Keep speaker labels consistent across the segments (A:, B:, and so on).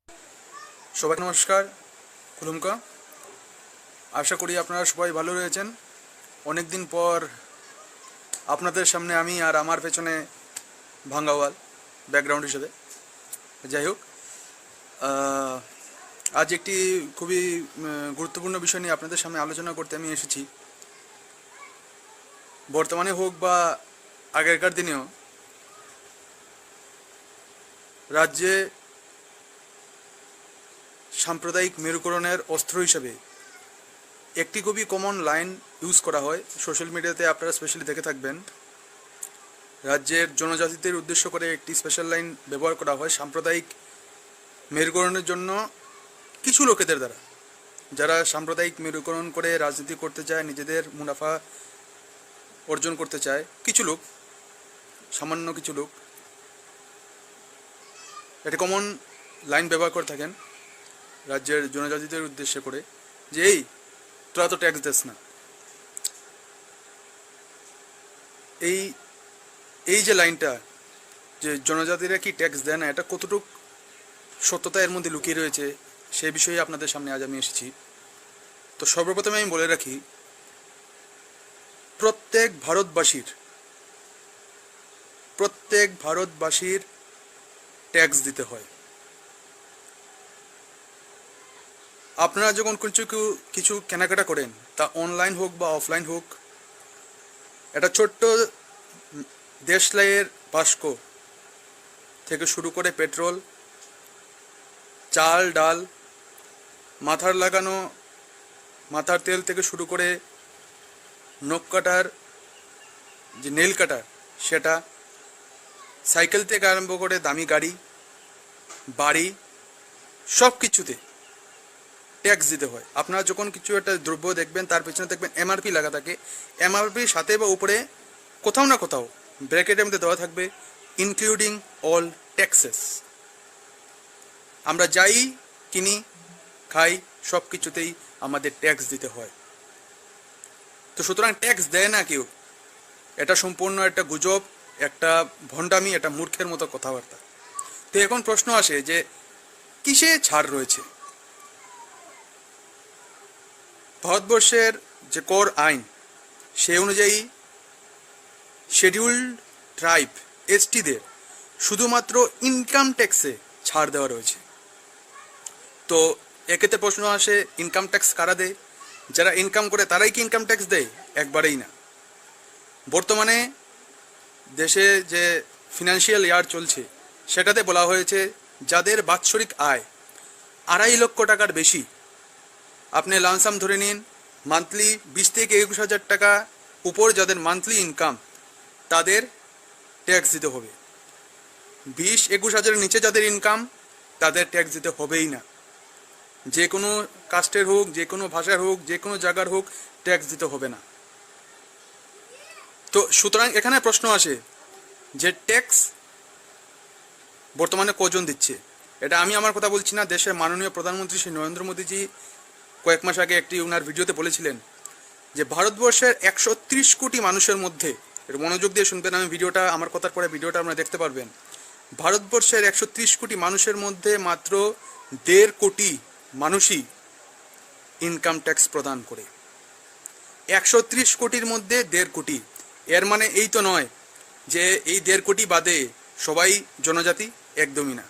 A: সবাইকে নমস্কার, খুলুমকা। আশা করি আপনারা সবাই ভালো রয়েছেন। অনেক দিন পর আপনাদের সামনে আমি আর আমার পেছনে ভাঙ্গাওয়াল ব্যাকগ্রাউন্ড হিসেবে। যাই হোক, আজ একটি খুবই গুরুত্বপূর্ণ বিষয় নিয়ে আপনাদের সামনে আলোচনা করতে আমি এসেছি। বর্তমানে হোক বা আগেরকার দিনেও রাজ্যে সাম্প্রদায়িক মেরুকরণের অস্ত্র হিসেবে একটি খুবই কমন লাইন ইউজ করা হয়। সোশ্যাল মিডিয়াতে আপনারা স্পেশালি দেখে থাকবেন, রাজ্যের জনজাতিদের উদ্দেশ্য করে একটি স্পেশাল লাইন ব্যবহার করা হয় সাম্প্রদায়িক মেরুকরণের জন্য কিছু লোকেদের দ্বারা, যারা সাম্প্রদায়িক মেরুকরণ করে রাজনীতি করতে চায়, নিজেদের মুনাফা অর্জন করতে চায়। কিছু লোক, সামান্য কিছু লোক একটি কমন লাইন ব্যবহার করে থাকেন রাজ্যের জনজাতিদের উদ্দেশ্য করে, যে এই তোরা তো ট্যাক্স দিস না। এই যে লাইনটা, যে জনজাতিরা কি ট্যাক্স দেয় না, এটা কতটুক সত্যতা এর মধ্যে লুকিয়ে রয়েছে সে বিষয়ে আপনাদের সামনে আজ আমি এসেছি। তো সর্বপ্রথমে আমি বলে রাখি, প্রত্যেক ভারতবাসীর ট্যাক্স দিতে হয়। আপনারা যখন কিছু কেনাকাটা করেন, তা অনলাইন হোক বা অফলাইন হোক, একটা ছোট্ট দেশলাইয়ের বাস্ক থেকে শুরু করে পেট্রোল, চাল, ডাল, মাথার তেল থেকে শুরু করে নখ কাটার যে নেল কাটার সেটা, সাইকেল থেকে আরম্ভ করে দামি গাড়ি, বাড়ি, সব কিছুতে ট্যাক্স দিতে হয়। আপনারা যখন কিছু একটা দ্রব্য দেখবেন, তার পেছনে দেখবেন এমআরপি লাগা থাকে। এমআরপির সাথে বা উপরে কোথাও না কোথাও ব্র্যাকেটের মধ্যে দেওয়া থাকবে ইনক্লুডিং অল ট্যাক্সেস। আমরা যাই কিনি, খাই, সব কিছুতেই আমাদের ট্যাক্স দিতে হয়। তো সুতরাং ট্যাক্স দেয় না কেউ, এটা সম্পূর্ণ একটা গুজব, একটা ভণ্ডামি, একটা মূর্খের মতো কথাবার্তা। তো এখন প্রশ্ন আসে যে কিসে ছাড় রয়েছে? ভারতবর্ষের যে কর আইন, সে অনুযায়ী শিডিউল্ড ট্রাইব এসটিদের শুধুমাত্র ইনকাম ট্যাক্সে ছাড় দেওয়া রয়েছে। তো এক্ষেত্রে প্রশ্ন আসে, ইনকাম ট্যাক্স কারা দেয়? যারা ইনকাম করে তারাই কি ইনকাম ট্যাক্স দেয়? একবারেই না। বর্তমানে দেশে যে ফিনান্সিয়াল ইয়ার চলছে, সেটাতে বলা হয়েছে যাদের বাৎসরিক আয় 2.5 লক্ষ টাকার বেশি, আপনি লামসাম ধরে নিন, মান্থলি 20 থেকে 21,000 টাকা উপর যাদের মান্থলি ইনকাম, তাদের ট্যাক্স দিতে হবে। 20-21,000 নিচে যাদের ইনকাম, তাদের ট্যাক্স দিতে হবেই না। যে কোনো কাস্টের হোক, যে কোনো ভাষার হোক, যে কোনো জায়গার হোক, ট্যাক্স দিতে হবে না। তো সুতরাং এখানে প্রশ্ন আসে যে ট্যাক্স বর্তমানে কজন দিচ্ছে? এটা আমি আমার কথা বলছি না, দেশের মাননীয় প্রধানমন্ত্রী শ্রী নরেন্দ্র মোদীজি কয়েক মাস আগে একটি ওনার ভিডিওতে বলেছিলেন যে ভারতবর্ষের 130 কোটি মানুষের মধ্যে, এটা মনোযোগ দিয়ে শুনবেন, আমি ভিডিওটা, আমার কথার পরে ভিডিওটা আপনারা দেখতে পারবেন, ভারতবর্ষের 130 কোটি মানুষের মধ্যে মাত্র 1.5 কোটি মানুষই ইনকাম ট্যাক্স প্রদান করে। 130 কোটির মধ্যে 1.5 কোটি। এর মানে এই তো নয় যে এই 1.5 কোটি বাদে সবাই জনজাতি, একদমই না।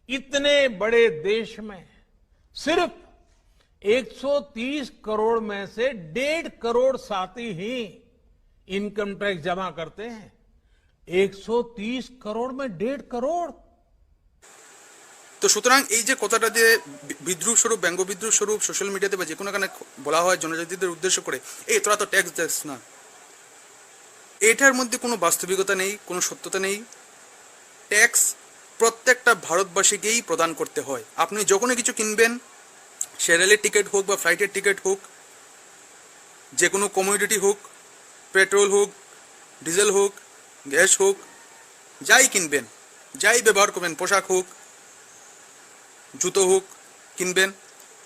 B: इतने बड़े देश में सिर्फ 130 करोड़ में से 1.5 करोड़ साथी ही इनकम टैक्स जमा करते हैं। 130 करोड़ में 1.5 करोड़।
A: তো সুতরাং এই যে কথাটা দিয়ে বিদ্রুপ স্বরূপ, ব্যঙ্গ বিদ্রুপ স্বরূপ সোশ্যাল মিডিয়াতে বা যে কোনো কারণে বলা হয় জনজাতিদের উদ্দেশ্য করে, এই তোরা তো ট্যাক্স দিস না, এটার মধ্যে কোনো বাস্তবিকতা নেই, কোনো সত্যতা নেই। ট্যাক্স প্রত্যেকটা ভারতবাসীকেই প্রদান করতে হয়। আপনি যখনই কিছু কিনবেন, সে রেলের টিকিট হোক বা ফ্লাইটের টিকিট হোক, যে কোনো কমোডিটি হোক, পেট্রোল হোক, ডিজেল হোক, গ্যাস হোক, যাই কিনবেন, যাই ব্যবহার করবেন, পোশাক হোক, জুতো হোক কিনবেন,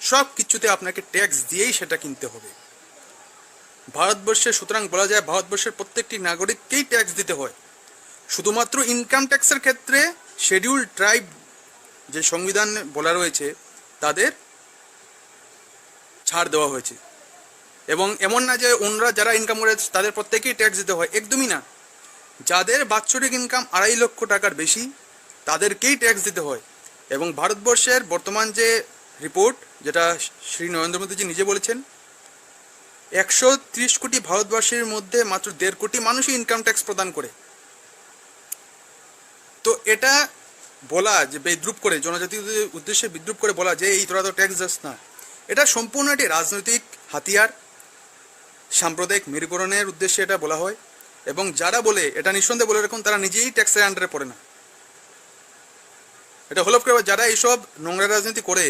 A: সব কিছুতে আপনাকে ট্যাক্স দিয়েই সেটা কিনতে হবে ভারতবর্ষে। সুতরাং বলা যায় ভারতবর্ষের প্রত্যেকটি নাগরিককেই ট্যাক্স দিতে হয়। শুধুমাত্র ইনকাম ট্যাক্সের ক্ষেত্রে শিডিউল ট্রাইব যে সংবিধান বলা রয়েছে তাদের ছাড় দেওয়া হয়েছে। এবং এমন না যে অন্যরা যারা ইনকাম করে তাদের প্রত্যেকেই ট্যাক্স দিতে হয়, একদমই না। যাদের বাৎসরিক ইনকাম 2.5 লক্ষ টাকার বেশি তাদেরকেই ট্যাক্স দিতে হয়। এবং ভারতবর্ষের বর্তমান যে রিপোর্ট, যেটা শ্রী নরেন্দ্র মোদীজি নিজে বলেছেন, 130 কোটি ভারতবাসীর মধ্যে মাত্র 1.5 কোটি মানুষই ইনকাম ট্যাক্স প্রদান করে। তো এটা বলা যে বিদ্রুপ করে, জনজাতির উদ্দেশ্যে বিদ্রুপ করে বলা যে এই তোরা তো ট্যাক্স দিস না, এটা সম্পূর্ণ একটি রাজনৈতিক হাতিয়ার, সাম্প্রদায়িক মেরুকরণের উদ্দেশ্যে এটা বলা হয়। এবং যারা বলে এটা নিঃসন্দেহে বলে রাখুন, তারা নিজেই ট্যাক্সের আন্ডারে পড়ে না। এটা হলফ করে যারা এইসব নোংরা রাজনীতি করে,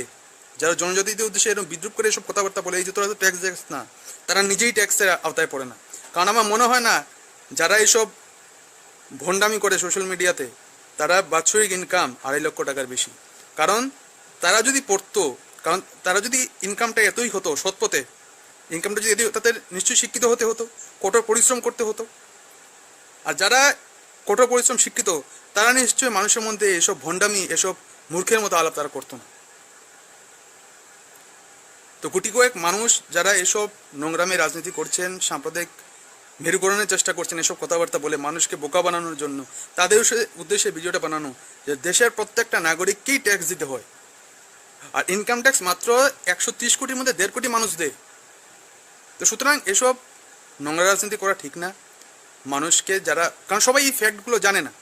A: যারা জনজাতিদের উদ্দেশ্যে এরকম বিদ্রুপ করে এসব কথাবার্তা বলে এই যে তোরা তো ট্যাক্স দিস না, তারা নিজেই ট্যাক্সের আওতায় পড়ে না। কারণ আমার মনে হয় না যারা এইসব ভণ্ডামি করে সোশ্যাল মিডিয়াতে তারা বাৎসরিক ইনকাম 2.5 লক্ষ টাকার বেশি। কারণ তারা যদি পড়তো, কারণ তারা যদি ইনকামটা এতই হতো সৎ পথে, ইনকামটা যদি তাদের নিশ্চয়ই শিক্ষিত হতে হতো, কঠোর পরিশ্রম করতে হতো। আর যারা কঠোর পরিশ্রম শিক্ষিত তারা নিশ্চয়ই মানুষের মধ্যে এসব ভণ্ডামি, এসব মূর্খের মতো আলাপ তারা করতো না। তো গুটি কয়েক মানুষ যারা এসব নোংরামে রাজনীতি করছেন, সাম্প্রদায়িক মেরুকরণের চেষ্টা করছেন এসব কথাবার্তা বলে মানুষকে বোকা বানানোর জন্য, তাদের উদ্দেশ্যে ভিডিওটা বানানো যে দেশের প্রত্যেকটা নাগরিককেই ট্যাক্স দিতে হয়। আর ইনকাম ট্যাক্স মাত্র 130 কোটির মধ্যে 1.5 কোটি মানুষ দেয়। তো সুতরাং এসব নোংরা রাজনীতি করা ঠিক না। মানুষকে যারা, কারণ সবাই এই ফ্যাক্টগুলো জানে না,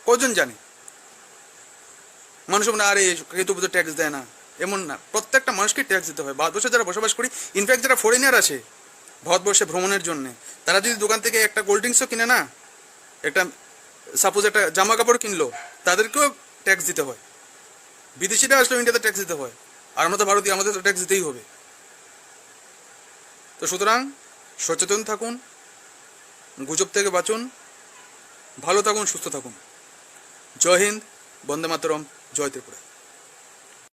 A: কজন জানে? মানুষ মানে আরে কেউ তো ট্যাক্স দেয় না, এমন না। প্রত্যেকটা মানুষকে ট্যাক্স দিতে হয়। ভারতবর্ষে যারা বসবাস করি, ইনফ্যাক্ট যারা ফরেনার আসে ভারতবর্ষে ভ্রমণের জন্য, তারা যদি দোকান থেকে একটা কোল্ড ড্রিঙ্কসও কিনে না, একটা সাপোজ একটা জামা কাপড় কিনলো, তাদেরকেও ট্যাক্স দিতে হয়। বিদেশিরা আসলেও ইন্ডিয়াতে ট্যাক্স দিতে হয়। আর আমরা তো ভারতীয়, আমাদের তো ট্যাক্স দিতেই হবে। তো সুতরাং সচেতন থাকুন, গুজব থেকে বাঁচুন, ভালো থাকুন, সুস্থ থাকুন। জয় হিন্দ, বন্দে মাতরম, জয় ত্রিপুরা।